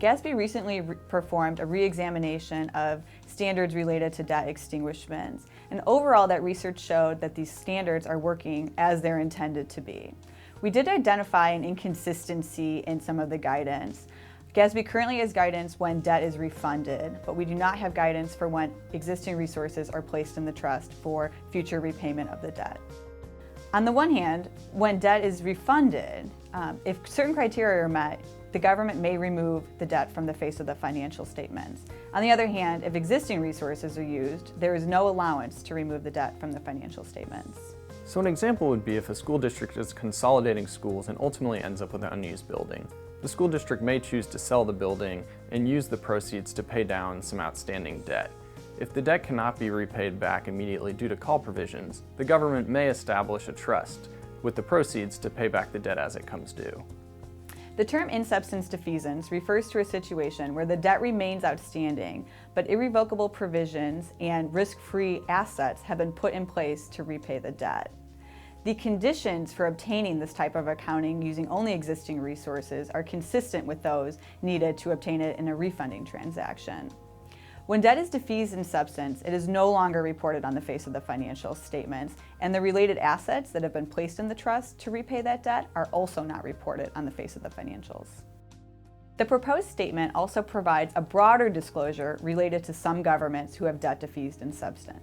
GASB recently performed a re-examination of standards related to debt extinguishments, and overall that research showed that these standards are working as they're intended to be. We did identify an inconsistency in some of the guidance. GASB currently has guidance when debt is refunded, but we do not have guidance for when existing resources are placed in the trust for future repayment of the debt. On the one hand, when debt is refunded, if certain criteria are met, the government may remove the debt from the face of the financial statements. On the other hand, if existing resources are used, there is no allowance to remove the debt from the financial statements. So an example would be if a school district is consolidating schools and ultimately ends up with an unused building. The school district may choose to sell the building and use the proceeds to pay down some outstanding debt. If the debt cannot be repaid back immediately due to call provisions, the government may establish a trust with the proceeds to pay back the debt as it comes due. The term in substance defeasance refers to a situation where the debt remains outstanding, but irrevocable provisions and risk-free assets have been put in place to repay the debt. The conditions for obtaining this type of accounting using only existing resources are consistent with those needed to obtain it in a refunding transaction. When debt is defeased in substance, it is no longer reported on the face of the financial statements, and the related assets that have been placed in the trust to repay that debt are also not reported on the face of the financials. The proposed statement also provides a broader disclosure related to some governments who have debt defeased in substance.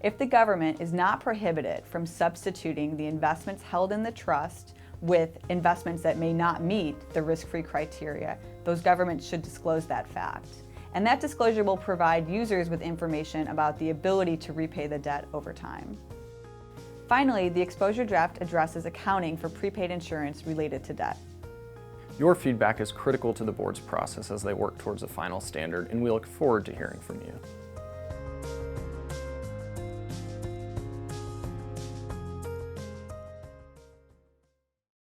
If the government is not prohibited from substituting the investments held in the trust with investments that may not meet the risk-free criteria, those governments should disclose that fact. And that disclosure will provide users with information about the ability to repay the debt over time. Finally, the exposure draft addresses accounting for prepaid insurance related to debt. Your feedback is critical to the board's process as they work towards a final standard, and we look forward to hearing from you.